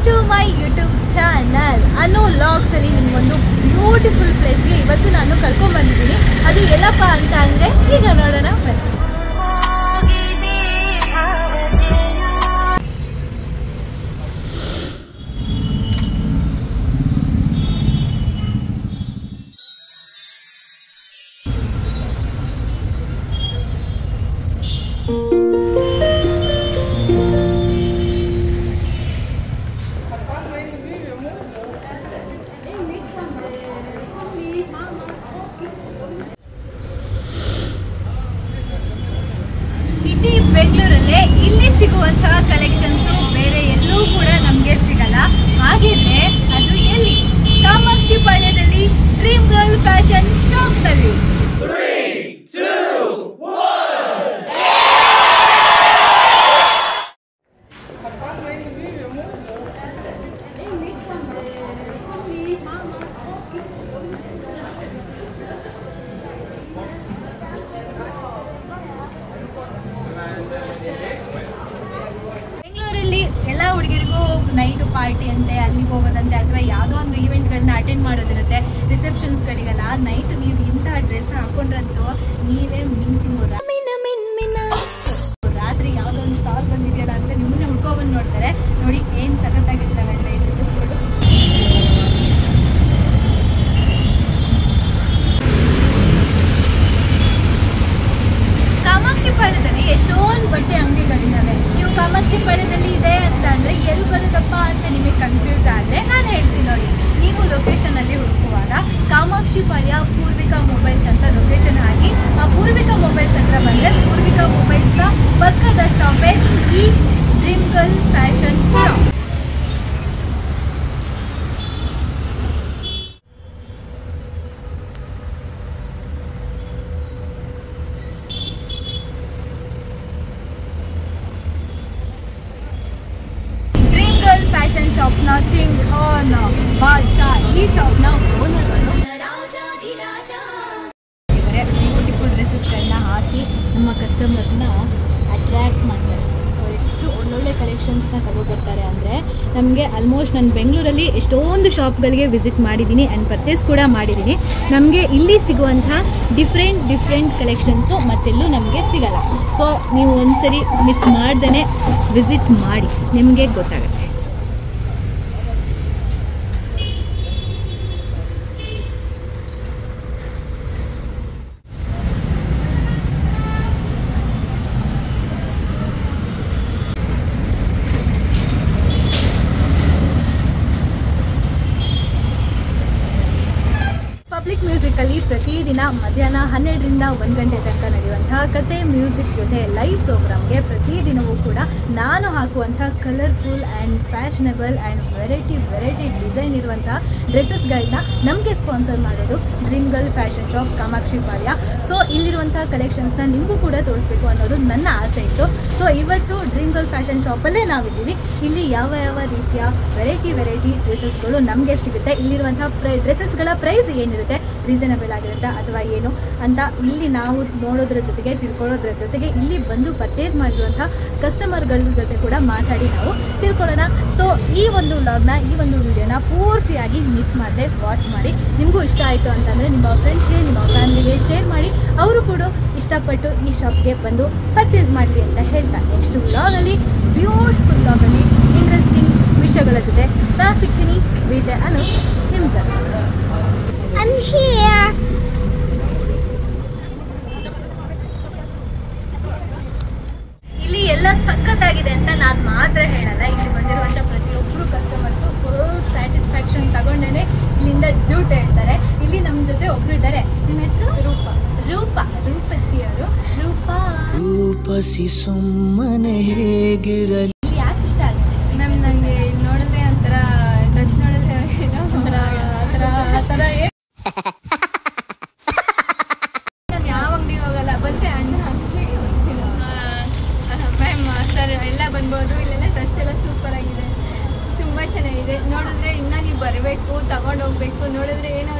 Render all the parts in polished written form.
To my YouTube channel Anu logs ಅಲ್ಲಿ ನಿಮ್ಗೊಂದು beautiful ಪ್ಲೇಸ್ಗೆ ಇವತ್ತು ನಾನು ಕರ್ಕೊಂಡ್ ಬಂದಿದ್ದೀನಿ. ಅದು ಎಲ್ಲಪ್ಪ ಅಂತ ಅಂದ್ರೆ ಈಗ ನೋಡೋಣ ಬನ್ನಿ. ಬೆಂಗಳೂರಲ್ಲೇ ಇಲ್ಲಿ ಸಿಗುವಂತಹ ಕಲೆಕ್ಷನ್ಸ್ ಬೇರೆ ಎಲ್ಲೂ ಕೂಡ ನಮಗೆ ಸಿಗಲ್ಲ. ಹಾಗಿದ್ರೆ ಅದು ಎಲ್ಲಿ? ಕಾಮಾಕ್ಷಿ ಪಾಳ್ಯದಲ್ಲಿ ಡ್ರೀಮ್ ಗರ್ಲ್ ಫ್ಯಾಷನ್ ಶಾಪ್ ನಲ್ಲಿ. ಎಲ್ಲ ಹುಡುಗಿರಿಗೂ ನೈಟ್ ಪಾರ್ಟಿ ಅಂತೆ, ಅಲ್ಲಿಗೆ ಹೋಗೋದಂತೆ, ಅಥವಾ ಯಾವುದೋ ಒಂದು ಈವೆಂಟ್ಗಳನ್ನ ಅಟೆಂಡ್ ಮಾಡೋದಿರುತ್ತೆ. ರಿಸೆಪ್ಷನ್ಸ್ಗಳಿಗೆಲ್ಲ ನೈಟ್ ನೀವು ಇಂತಹ ಡ್ರೆಸ್ ಹಾಕೊಂಡ್ರಂತೂ ನೀವೇ ಮಿಂಚಿಂಬೋದ. ರಾತ್ರಿ ಯಾವುದೋ ಒಂದು ಸ್ಟಾರ್ ಬಂದಿದೆಯಲ್ಲ ಅಂತ ನಿಮ್ಮನ್ನೇ ಹುಡ್ಕೊಬಂದು ನೋಡ್ತಾರೆ. ನೋಡಿ ಏನು ಸಖತ್ತಾಗಿರ್ತವೆ ಅಂದರೆ ಈ ಡ್ರೆಸ್ಸಸ್ಗಳು. ಕಾಮಾಕ್ಷಿ ಪಾಳ್ಯದಲ್ಲಿ ಎಷ್ಟೊಂದು ಬಟ್ಟೆ ಅಂಗಡಿಗಳಿದ್ದಾವೆ. ನೀವು ಕಾಮಾಕ್ಷಿ ಪಾಳ್ಯದಲ್ಲಿ ಇದೆ ಅಂತ ಅಂದರೆ ಎಲ್ಲಿ ಬರುತ್ತಪ್ಪ ಅಂತ ನಿಮಗೆ ಕನ್ಫ್ಯೂಸ್ ಆದರೆ ನಾನು ಹೇಳ್ತೀನಿ ನೋಡಿ. ನೀವು ಲೊಕೇಶನಲ್ಲಿ ಹುಡುಕುವಾಗ ಕಾಮಾಕ್ಷಿ ಪಾಳ್ಯ ಪೂರ್ವಿಕಾ ಮೊಬೈಲ್ಸ್ ಅಂತ ಲೊಕೇಶನ್ ಹಾಕಿ ಆ ಪೂರ್ವಿಕಾ ಮೊಬೈಲ್ಸ್ ಹತ್ರ ಬಂದರೆ ಪೂರ್ವಿಕಾ ಮೊಬೈಲ್ಸ್ನ ಪಕ್ಕದ ಸ್ಟಾಪೇ ಈ dream girl fashion shop. Fashion ಶಾಪ್ನ ಕಿಂಗ್ ಖಾನ್ ಬಾದ್ಶಾ ಈ ಶಾಪ್ನ ಓನರ್ಗಳು ಬ್ಯೂಟಿಫುಲ್ ಡ್ರೆಸ್ಸಸ್ಗಳನ್ನ ಹಾಕಿ ನಮ್ಮ ಕಸ್ಟಮರ್ನ ಅಟ್ರ್ಯಾಕ್ಟ್ ಮಾಡ್ತಾರೆ. ಅವ್ರು ಎಷ್ಟು ಒಳ್ಳೊಳ್ಳೆ ಕಲೆಕ್ಷನ್ಸ್ನ ತಗೋಬರ್ತಾರೆ ಅಂದರೆ ನಮಗೆ ಆಲ್ಮೋಸ್ಟ್ ನಾನು ಬೆಂಗಳೂರಲ್ಲಿ ಎಷ್ಟೊಂದು ಶಾಪ್ಗಳಿಗೆ ವಿಸಿಟ್ ಮಾಡಿದ್ದೀನಿ ಆ್ಯಂಡ್ ಪರ್ಚೇಸ್ ಕೂಡ ಮಾಡಿದ್ದೀನಿ. ನಮಗೆ ಇಲ್ಲಿ ಸಿಗುವಂಥ ಡಿಫ್ರೆಂಟ್ ಕಲೆಕ್ಷನ್ಸು ಮತ್ತೆಲ್ಲೂ ನಮಗೆ ಸಿಗಲ್ಲ. ಸೊ ನೀವು ಒಂದ್ಸರಿ ಮಿಸ್ ಮಾಡ್ದೇ ವಿಸಿಟ್ ಮಾಡಿ, ನಿಮಗೆ ಗೊತ್ತಾಗುತ್ತೆ. ಪಬ್ಲಿಕ್ ಮ್ಯೂಸಿಕಲ್ಲಿ ಪ್ರತಿದಿನ ಮಧ್ಯಾಹ್ನ 12ರಿಂದ 1 ಗಂಟೆ ತನಕ ನಡೆಯುವಂತಹ ಕತೆ ಮ್ಯೂಸಿಕ್ ಜೊತೆ ಲೈವ್ ಪ್ರೋಗ್ರಾಮ್ಗೆ ಪ್ರತಿದಿನವೂ ಕೂಡ ನಾನು ಹಾಕುವಂಥ colourful and fashionable and variety design ಇರುವಂತಹ ಡ್ರೆಸ್ಸಸ್ಗಳನ್ನ ನಮಗೆ ಸ್ಪಾನ್ಸರ್ ಮಾಡೋದು dream girl fashion shop Kamakshi Palya. So ಇಲ್ಲಿರುವಂಥ ಕಲೆಕ್ಷನ್ಸ್ನ ನಿಮಗೂ ಕೂಡ ತೋರಿಸ್ಬೇಕು ಅನ್ನೋದು ನನ್ನ ಆಸೆ ಇತ್ತು. ಸೊ ಇವತ್ತು ಡ್ರೀಮ್ ಗರ್ಲ್ ಫ್ಯಾಷನ್ ಶಾಪಲ್ಲೇ ನಾವಿದ್ದೀವಿ. ಇಲ್ಲಿ ಯಾವ ರೀತಿಯ ವೆರೈಟಿ ಡ್ರೆಸ್ಸಸ್ಗಳು ನಮಗೆ ಸಿಗುತ್ತೆ, ಇಲ್ಲಿರುವಂಥ ಡ್ರೆಸ್ಸಸ್ಗಳ ಪ್ರೈಸ್ ಏನಿರುತ್ತೆ, ರೀಸನಬಲ್ ಆಗಿರುತ್ತೆ ಅಥವಾ ಏನು ಅಂತ ಇಲ್ಲಿ ನಾವು ನೋಡೋದ್ರ ಜೊತೆಗೆ ತಿಳ್ಕೊಳ್ಳೋದ್ರ ಜೊತೆಗೆ ಇಲ್ಲಿ ಬಂದು ಪರ್ಚೇಸ್ ಮಾಡಿರುವಂಥ ಕಸ್ಟಮರ್ಗಳ ಜೊತೆ ಕೂಡ ಮಾತಾಡಿ ನಾವು ತಿಳ್ಕೊಳ್ಳೋಣ. ಸೊ ಈ ಒಂದು ವ್ಲಾಗ್ನ ಈ ಒಂದು ವಿಡಿಯೋನ ಪೂರ್ತಿಯಾಗಿ ಮಿಸ್ ಮಾಡದೆ ವಾಚ್ ಮಾಡಿ. ನಿಮಗೂ ಇಷ್ಟ ಆಯಿತು ಅಂತಂದರೆ ನಿಮ್ಮ ಫ್ರೆಂಡ್ಸ್ಗೆ ನಿಮ್ಮ ಫ್ಯಾಮಿಲಿಗೆ ಶೇರ್ ಮಾಡಿ, ಅವರು ಕೂಡ ಇಷ್ಟಪಟ್ಟು ಈ ಶಾಪ್ಗೆ ಬಂದು ಪರ್ಚೇಸ್ ಮಾಡಲಿ ಅಂತ ಹೇಳ್ತಾ ನೆಕ್ಸ್ಟ್ ವ್ಲಾಗಲ್ಲಿ ಬ್ಯೂಟಿಫುಲ್ ವ್ಲಾಗಲ್ಲಿ ಇಂಟ್ರೆಸ್ಟಿಂಗ್ ವಿಷಯಗಳ ಜೊತೆ ನಾನು ಸಿಗ್ತೀನಿ. ವಿಜಯ್ ಅನು ನಿಮ್ಮ ಜೊತೆ. I'm here. ಇಲ್ಲಿ ಎಲ್ಲ ಸಖತ್ತಾಗಿದೆ ಅಂತ ನಾನು ಮಾತ್ರ ಹೇಳಲ್ಲ. ಇಲ್ಲಿ ಬಂದಿರುವಂಥ ಪ್ರತಿಯೊಬ್ಬರು ಕಸ್ಟಮರ್ಸು ಫುಲ್ ಸ್ಯಾಟಿಸ್ಫ್ಯಾಕ್ಷನ್ ತಗೊಂಡೇನೆ ಇಲ್ಲಿಂದ ಜೂಟ್ ಹೇಳ್ತಾರೆ. ಇಲ್ಲಿ ನಮ್ಮ ಜೊತೆ ಒಬ್ರು ಇದ್ದಾರೆ. ನಿಮ್ಮ ಹೆಸರು? ರೂಪಸಿ ಅವರು. ರೂಪಸಿ ಸುಮ್ಮನೆ ಹೇಗಿರಲಿ. ಇಲ್ಲಿ ಯಾಕೆ ಇಷ್ಟ ಆಗುತ್ತೆ ಮ್ಯಾಮ್? ನನಗೆ ನೋಡಿದ್ರೆ ಒಂಥರ ಡ್ರೆಸ್ ನೋಡಿದ್ರೆ ಆ ಥರ ನಾನು ಯಾವ ಅಂಗಡಿಗೆ ಹೋಗಲ್ಲ, ಬಂದರೆ ಅಣ್ಣ ಮ್ಯಾಮ್ ಸರ್ ಎಲ್ಲ ಬಂದ್ಬೋದು. ಇಲ್ಲೆಲ್ಲ ಡ್ರೆಸ್ ಎಲ್ಲ ಸೂಪರ್ ಆಗಿದೆ, ತುಂಬ ಚೆನ್ನಾಗಿದೆ. ನೋಡಿದ್ರೆ ಇನ್ನೂ ನೀವು ಬರಬೇಕು, ತಗೊಂಡು ಹೋಗ್ಬೇಕು. ನೋಡಿದ್ರೆ ಏನೋ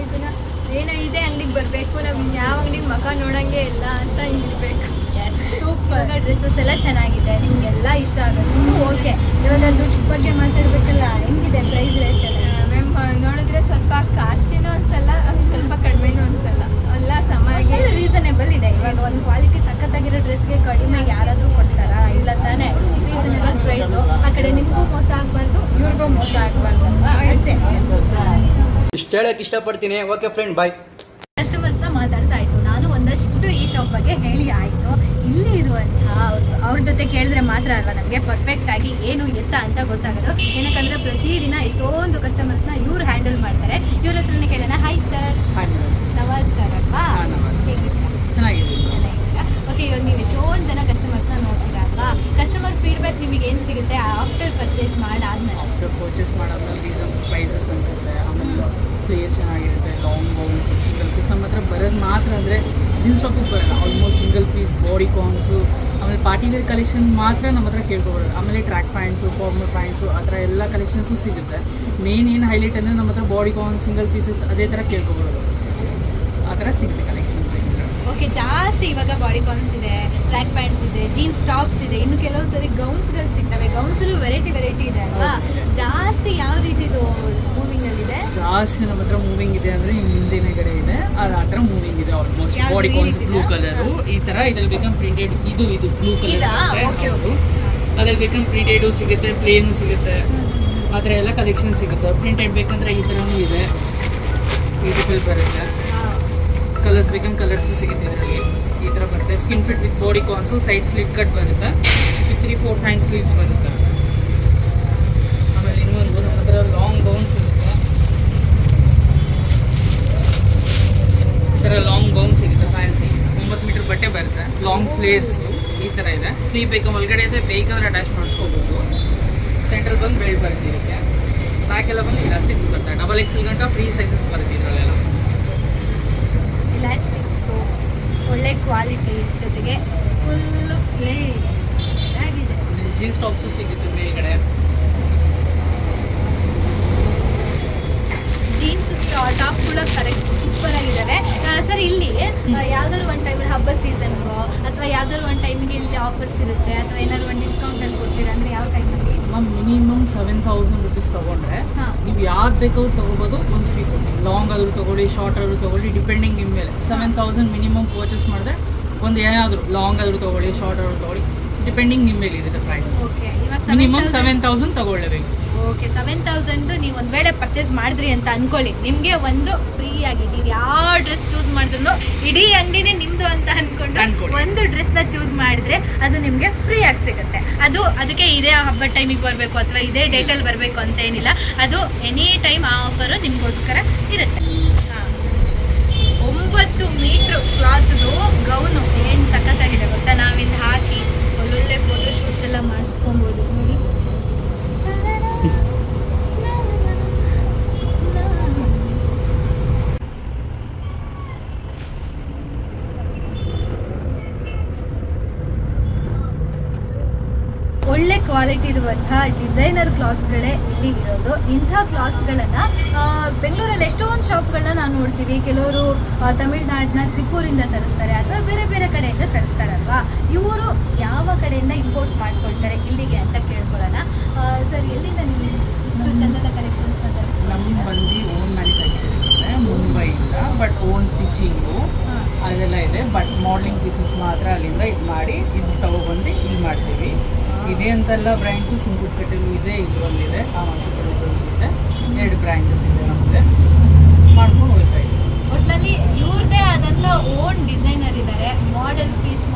ಇದೆ ಅಂಗಡಿಗೆ ಬರಬೇಕು, ನಾವು ಯಾವ ಅಂಗಡಿಗೆ ಮಗ ನೋಡೋಂಗೆ ಇಲ್ಲ ಅಂತ ಹಿಂಗಿರ್ಬೇಕು. ಸೂಪರ್ ಇವಾಗ ಡ್ರೆಸ್ಸಸ್ ಎಲ್ಲ ಚೆನ್ನಾಗಿದೆ, ನಿಮಗೆಲ್ಲ ಇಷ್ಟ ಆಗುತ್ತೆ. ಓಕೆ, ಇವಾಗ ದುಡ್ಡು ಬಗ್ಗೆ ಮಾತಾಡ್ಬೇಕಲ್ಲ, ಹೆಂಗಿದೆ ಪ್ರೈಸ್ ರೇಟ್ ಎಲ್ಲ? ಮ್ಯಾಮ್ ನೋಡಿದ್ರೆ ಸ್ವಲ್ಪ ಕಾಸ್ಟ್ಲಿನೂ ಅನ್ಸಲ್ಲ, ಸ್ವಲ್ಪ ಕಡಿಮೆನೂ ಅನ್ಸಲ್ಲ, ಎಲ್ಲ ಸಮಾಗೆ ರೀಸನೇಬಲ್ ಇದೆ. ಇವಾಗ ಒಂದು ಕ್ವಾಲಿಟಿ ಸಖತ್ತಾಗಿರೋ ಡ್ರೆಸ್ಗೆ ಕಡಿಮೆ ಯಾರಾದರೂ ಕೊಡ್ತಾರಾ? ಇಲ್ಲ ತಾನೇ. ರೀಸನೇಬಲ್ ಪ್ರೈಸು, ಆ ಕಡೆ ನಿಮಗೂ ಮೋಸ ಆಗಬಾರ್ದು, ಇವ್ರಿಗೂ ಮೋಸ ಆಗಬಾರ್ದು ಅಲ್ವಾ? ಅಷ್ಟೇ ಇಷ್ಟು ಹೇಳಕ್ಕೆ ಇಷ್ಟಪಡ್ತೀನಿ. ಓಕೆ ಫ್ರೆಂಡ್, ಬಾಯ್. ಕಸ್ಟಮರ್ಸ್ನ ಮಾತಾಡ್ಸಾಯ್ತು, ನಾನು ಒಂದಷ್ಟು ಈ ಶಾಪ್ ಬಗ್ಗೆ ಹೇಳಿ ಆಯಿತು. ಇಲ್ಲಿ ಇರುವಂತಹ ಅವ್ರ ಜೊತೆ ಕೇಳಿದ್ರೆ ಮಾತ್ರ ಅಲ್ವಾ ನಮಗೆ ಪರ್ಫೆಕ್ಟ್ ಆಗಿ ಏನು ಎತ್ತ ಅಂತ ಗೊತ್ತಾಗೋದು. ಏನಕ್ಕಂದ್ರೆ ಪ್ರತಿದಿನ ಎಷ್ಟೊಂದು ಕಸ್ಟಮರ್ಸ್ನ ಇವ್ರು ಹ್ಯಾಂಡಲ್ ಮಾಡ್ತಾರೆ. ಇವ್ರ ಹತ್ರನೇ ಕೇಳೋಣ. Hi sir. ನವಾಜ್ ಸರ್ ಅಲ್ವಾ? ಹೇಗಿದ್ದೀರಾ? ಚೆನ್ನಾಗಿದ್ದೀರಾ? ಓಕೆ, ಇವಾಗ ನೀವು ಎಷ್ಟೊಂದು ಜನ ಕಸ್ಟಮರ್ಸ್ನ ನೋಡ್ತೀರಾ ಅಲ್ವಾ? ಕಸ್ಟಮರ್ ಫೀಡ್ಬ್ಯಾಕ್ ನಿಮಗೆ ಏನು ಸಿಗುತ್ತೆ ಆಫ್ಟರ್ ಪರ್ಚೇಸ್ ಮಾಡಾದ್ಮೇಲೆ? ಆಫ್ಟರ್ ಪರ್ಚೇಸ್ ಮಾಡಾದ್ಮೇಲೆ ರೀಸನ್ ಪ್ರೈಸಸ್ ಅನಿಸುತ್ತೆ. ಆಮೇಲೆ ಪ್ಲೇಸ್ ಚೆನ್ನಾಗಿರುತ್ತೆ, ಲಾಂಗ್ ಗೌನ್ಸ್, ಸಿಂಗಲ್ ಪೀಸ್. ನಮ್ಮ ಹತ್ರ ಬರೋದು ಮಾತ್ರ ಅಂದರೆ ಜೀನ್ಸ್ ಟಾಪಿಗೆ ಬರೋಲ್ಲ, ಆಲ್ಮೋಸ್ಟ್ ಸಿಂಗಲ್ ಪೀಸ್, ಬಾಡಿ ಕಾನ್ಸು, ಆಮೇಲೆ ಪಾರ್ಟಿ ವೇರ್ ಕಲೆಕ್ಷನ್ ಮಾತ್ರ ನಮ್ಮ ಹತ್ರ ಕೇಳ್ಕೊಬರೋದು. ಆಮೇಲೆ ಟ್ರ್ಯಾಕ್ ಪ್ಯಾಂಟ್ಸು, ಫಾರ್ಮಲ್ ಪ್ಯಾಂಟ್ಸು, ಆ ಥರ ಎಲ್ಲ ಕಲೆಕ್ಷನ್ಸು ಸಿಗುತ್ತೆ. ಮೇನ್ ಏನು ಹೈಲೈಟ್ ಅಂದರೆ ನಮ್ಮ ಹತ್ರ ಬಾಡಿ ಕಾನ್ಸ್, ಸಿಂಗಲ್ ಪೀಸಸ್ ಅದೇ ಥರ ಕೇಳ್ಕೊಬರೋದು, ಆ ಥರ ಸಿಗುತ್ತೆ ಕಲೆಕ್ಷನ್ಸ್. ಓಕೆ, ಜಾಸ್ತಿ ಇವಾಗ ಬಾಡಿ ಕಾನ್ಸ್ ಇದೆ, ಟ್ರ್ಯಾಕ್ ಪ್ಯಾಂಟ್ಸ್ ಇದೆ, ಜೀನ್ಸ್ ಟಾಪ್ಸ್ ಇದೆ, ಇನ್ನು ಕೆಲವೊಂದು ಸರಿ ಗೌನ್ಸ್ಗಳು ಸಿಗ್ತವೆ. ಗೌನ್ಸಲ್ಲೂ ವೆರೈಟಿ ಇದೆ ಅಲ್ವಾ? ಜಾಸ್ತಿ ಯಾವ ರೀತಿದು ಮೂವಿಂಗಲ್ಲಿದೆ? ಜಾಸ್ತಿ ನಮ್ಮ ಹತ್ರ ಮೂವಿಂಗ್ ಇದೆ ಅಂದರೆ ಹಿಂದಿನ ಕಡೆ ಇದೆ, ಅದು ಆ ಥರ ಮೂವಿಂಗ್ ಇದೆ. ಆಲ್ಮೋಸ್ಟ್ ಬಾಡಿ ಕಾನ್ಸ್ ಬ್ಲೂ ಕಲರು ಈ ಥರ, ಇದ್ರಲ್ಲಿ ಬೇಕಂದ್ರೆ ಪ್ರಿಂಟೆಡ್, ಇದು ಬ್ಲೂ ಕಲರ್, ಅದ್ರಲ್ಲಿ ಬೇಕಂದ್ರೆ ಪ್ರಿಂಟೆಡು ಸಿಗುತ್ತೆ, ಪ್ಲೇನು ಸಿಗುತ್ತೆ, ಆ ಥರ ಎಲ್ಲ ಕಲೆಕ್ಷನ್ ಸಿಗುತ್ತೆ. ಪ್ರಿಂಟೆಡ್ ಬೇಕಂದ್ರೆ ಈ ಥರನೂ ಇದೆ, ಬ್ಯೂಟಿಫುಲ್ ಬರುತ್ತೆ. ಕಲರ್ಸ್ ಬೇಕಂದ್ರೆ ಕಲರ್ಸು ಸಿಗುತ್ತೆ ಇದರಲ್ಲಿ. ಈ ಥರ ಬರುತ್ತೆ. ಸ್ಕಿನ್ ಫಿಟ್ ವಿತ್ ಬಾಡಿ ಕಾನ್ಸು, ಸೈಡ್ ಸ್ಲೀವ್ ಕಟ್ ಬರುತ್ತೆ, ವಿತ್ 3-4 ಹ್ಯಾಂಡ್ ಸ್ಲೀವ್ಸ್ ಬರುತ್ತೆ. ಆಮೇಲೆ ಇನ್ನೊಂದು ನಮ್ಮ ಹತ್ರ ಲಾಂಗ್ ಗೌನ್ಸ್ ಸಿಗುತ್ತೆ, ಈ ಥರ ಲಾಂಗ್ ಗೌನ್ ಸಿಗುತ್ತೆ, ಫ್ಯಾನ್ಸಿ 9 ಮೀಟರ್ ಬಟ್ಟೆ ಬರುತ್ತೆ, ಲಾಂಗ್ ಫ್ಲೇರ್ಸು ಈ ಥರ ಇದೆ. ಸ್ಲೀವ್ ಬೇಕಂದ್ರೆ ಒಳಗಡೆ ಇದೆ, ಬೇಕಂದ್ರೆ ಅಟ್ಯಾಚ್ ಮಾಡಿಸ್ಕೋಬೋದು. ಸೆಂಟ್ರಲ್ ಬಂದು ಬೆಲ್ಟ್ ಬರುತ್ತೆ ಇದಕ್ಕೆ, ಬ್ಯಾಕೆಲ್ಲ ಬಂದು ಇಲಾಸ್ಟಿಕ್ಸ್ ಬರುತ್ತೆ. ಡಬಲ್ XL ಗಂಟ ಫ್ರೀ ಸೈಜಸ್ ಬರುತ್ತೆ ಇದರಲ್ಲೆಲ್ಲ. ಇಲಾಸ್ಟಿಕ್ಸು ಒಳ್ಳೆ ಕ್ವಾಲಿಟಿ ಜೊತೆಗೆ ಫುಲ್ ಪ್ಲೇನ್ ಆಗಿದೆ. ಜೀನ್ಸ್ ಟಾಪ್ಸು ಸಿಗುತ್ತೆ ಮೇಲ್ಗಡೆ. ಜೀನ್ಸ್ ಟಾಪ್ ಕೂಡ ಕರೆಕ್ಟ್ ಸೂಪರ್ ಆಗಿದ್ದಾವೆ ಸರ್. ಇಲ್ಲಿ ಯಾವ್ದಾದ್ರು ಒಂದು ಟೈಮಲ್ಲಿ ಹಬ್ಬ ಸೀಸನ್ಗೋ ಅಥವಾ ಯಾವ್ದಾದ್ರು ಒಂದು ಟೈಮಿಗೆ ಇಲ್ಲಿ ಆಫರ್ಸ್ ಇರುತ್ತೆ ಅಥವಾ ಏನಾದ್ರು ಒಂದು ಡಿಸ್ಕೌಂಟಲ್ಲಿ ಕೊಡ್ತೀರಾ ಅಂದರೆ ಯಾವ ಟೈಮಲ್ಲಿ? ಮಿನಿಮಮ್ 7,000 rupees ತೊಗೊಂಡ್ರೆ ನೀವು ಯಾವ್ದು ಬೇಕಾದ್ರೂ ತೊಗೋಬೋದು, ಒಂದು ಫ್ರೀ ಕೊಡ್ತೀವಿ. ಲಾಂಗ್ ಆದರೂ ತೊಗೊಳ್ಳಿ, ಶಾರ್ಟ್ ಆದರೂ ತೊಗೊಳ್ಳಿ, ಡಿಪೆಂಡಿಂಗ್ ನಿಮ್ಮ ಮೇಲೆ. 7,000 ಮಿನಿಮಮ್ ಪರ್ಚೇಸ್ ಮಾಡಿದ್ರೆ ಒಂದು ಏನಾದರೂ ಲಾಂಗ್ ಆದರೂ ತೊಗೊಳ್ಳಿ, ಶಾರ್ಟ್ ಆದರೂ ತೊಗೊಳ್ಳಿ, ಡಿಪೆಂಡಿಂಗ್ ನಿಮ್ಮ ಮೇಲೆ ಇರುತ್ತೆ ಪ್ರೈಸ್. ಮಿನಿಮಮ್ 7,000 ತೊಗೊಳ್ಳೇಬೇಕು. ಓಕೆ, 7,000 ನೀವು ಒಂದು ವೇಳೆ ಪರ್ಚೇಸ್ ಮಾಡಿದ್ರಿ ಅಂತ ಅನ್ಕೊಳ್ಳಿ, ನಿಮಗೆ ಒಂದು ಫ್ರೀ ಆಗಿ ನೀವು ಯಾವ ಡ್ರೆಸ್ ಚೂಸ್ ಮಾಡಿದ್ರು ಇಡೀ ಅಂಗಡಿನೇ ನಿಮ್ಮದು ಅಂತ ಅನ್ಕೊಂಡು ಒಂದು ಡ್ರೆಸ್ನ ಚೂಸ್ ಮಾಡಿದ್ರೆ ಅದು ನಿಮಗೆ ಫ್ರೀ ಆಗಿ ಸಿಗುತ್ತೆ. ಅದಕ್ಕೆ ಇದೇ ಹಬ್ಬದ ಟೈಮಿಗೆ ಬರಬೇಕು ಅಥವಾ ಇದೇ ಡೇಟಲ್ಲಿ ಬರಬೇಕು ಅಂತ ಏನಿಲ್ಲ, ಅದು ಎನಿ ಟೈಮ್ ಆ ಆಫರು ನಿಮಗೋಸ್ಕರ ಇರುತ್ತೆ. 9 ಮೀಟ್ರ್ ಕ್ಲಾತ್ದು ಗೌನು ಏನು ಸಖತ್ತಾಗಿದೆ ಗೊತ್ತಾ? ನಾವಿಲ್ಲಿ ಹಾಕಿ ಒಳ್ಳೊಳ್ಳೆ ಫೋಟೋ ಶೂಟ್ಸ್ ಎಲ್ಲ ಮಾಡಿಸ್ಕೊಬೋದು ನೋಡಿ. ಒಳ್ಳೆ ಕ್ವಾಲಿಟಿ ಇರುವಂತಹ ಡಿಸೈನರ್ ಕ್ಲಾತ್ಸ್ಗಳೇ ಇಲ್ಲಿ ಇರೋದು. ಇಂಥ ಕ್ಲಾತ್ಸ್ಗಳನ್ನು ಬೆಂಗಳೂರಲ್ಲಿ ಎಷ್ಟೊಂದು ಶಾಪ್ಗಳನ್ನ ನಾವು ನೋಡ್ತೀವಿ. ಕೆಲವರು ತಮಿಳ್ನಾಡಿನ ತ್ರಿಪೂರಿಂದ ತರಿಸ್ತಾರೆ ಅಥವಾ ಬೇರೆ ಬೇರೆ ಕಡೆಯಿಂದ ತರಿಸ್ತಾರಲ್ವಾ. ಇವರು ಯಾವ ಕಡೆಯಿಂದ ಇಂಪೋರ್ಟ್ ಮಾಡ್ಕೊಳ್ತಾರೆ ಇಲ್ಲಿಗೆ ಅಂತ ಕೇಳ್ಕೊಳ್ಳೋಣ. ಸರ್, ಎಲ್ಲಿಂದ ನೀವು ಇಷ್ಟು ಚಂದದ ಕಲೆಕ್ಷನ್ಸ್ನ ತರಿಸ್ತಾರೆ? ನಮ್ಗೆ ಬಂದು ಓನ್ ಮ್ಯಾನುಫ್ಯಾಕ್ಚರಿಂಗ್ ಇದೆ ಮುಂಬೈಯಿಂದ, ಬಟ್ ಓನ್ ಸ್ಟಿಚಿಂಗು ಅದೆಲ್ಲ ಇದೆ. ಬಟ್ ಮಾಡಲಿಂಗ್ ಪೀಸಸ್ ಮಾತ್ರ ಅಲ್ಲಿಂದ ಇದು ಮಾಡಿ ಇದು ತಗೊಬಂದು ಇಲ್ಲಿ ಮಾಡ್ತೀವಿ. ಇದೆ ಅಂತೆಲ್ಲ ಬ್ರ್ಯಾಂಚು ಸುಂಕುಟ್ಕಟ್ಟೆಲೂ ಇದೆ, ಇಲ್ಲಿ ಒಂದಿದೆ, ಕಾಮಾಕ್ಷಿಪುರದಲ್ಲೂ ಇದೆ. 2 ಬ್ರಾಂಚಸ್ ಇದೆ ನಮಗೆ, ಮಾಡ್ಕೊಂಡು ಹೋಗ್ತಾ ಇದ್ದೀವಿ. ಒಟ್ಟಿನಲ್ಲಿ ಇವ್ರದ್ದೇ ಆದಂಥ ಓನ್ ಡಿಸೈನರ್ ಇದ್ದಾರೆ.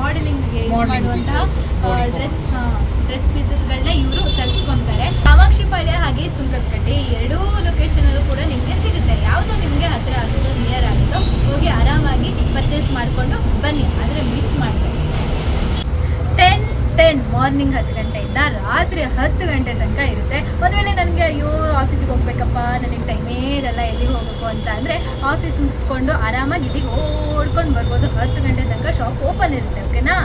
ಮಾಡೆಲಿಂಗ್ಗೆ ಮಾಡುವಂತಹ ಡ್ರೆಸ್ ಪೀಸಸ್ಗಳನ್ನ ಇವರು ತರಿಸ್ಕೊತಾರೆ. ಕಾಮಾಕ್ಷಿಪಾಳ್ಯ ಹಾಗೆ ಸುಂಕದಕಟ್ಟೆ ಈ 2 ಲೊಕೇಶನಲ್ಲೂ ಕೂಡ ನಿಮಗೆ ಸಿಗುತ್ತೆ. ಯಾವುದು ನಿಮಗೆ ಹತ್ತಿರ ಆಗುತ್ತೋ, ನಿಯರ್ ಆಗುತ್ತೋ ಹೋಗಿ ಆರಾಮಾಗಿ ಪರ್ಚೇಸ್ ಮಾಡಿಕೊಂಡು ಬನ್ನಿ. ಆದರೆ ಮಿಸ್ ಮಾಡಬೇಡಿ. 10 ಮಾರ್ನಿಂಗ್ 10 ಗಂಟೆಯಿಂದ ರಾತ್ರಿ 10 ಗಂಟೆ ತನಕ ಇರುತ್ತೆ. ಒಂದು ವೇಳೆ ನನಗೆ ಆಫೀಸಿಗೆ ಹೋಗ್ಬೇಕಪ್ಪ, ನನಗೆ ಟೈಮೇ ಇರಲ್ಲ ಎಲ್ಲಿಗೆ ಹೋಗಬೇಕು ಅಂತ ಅಂದರೆ ಆಫೀಸ್ ಮುಗಿಸ್ಕೊಂಡು ಆರಾಮಾಗಿ ಇಲ್ಲಿಗೆ ಓಡ್ಕೊಂಡು ಬರ್ಬೋದು. 10 ಗಂಟೆ ತನಕ ಶಾಪ್ ಓಪನ್ ಇರುತ್ತೆ. ಓಕೆನಾ?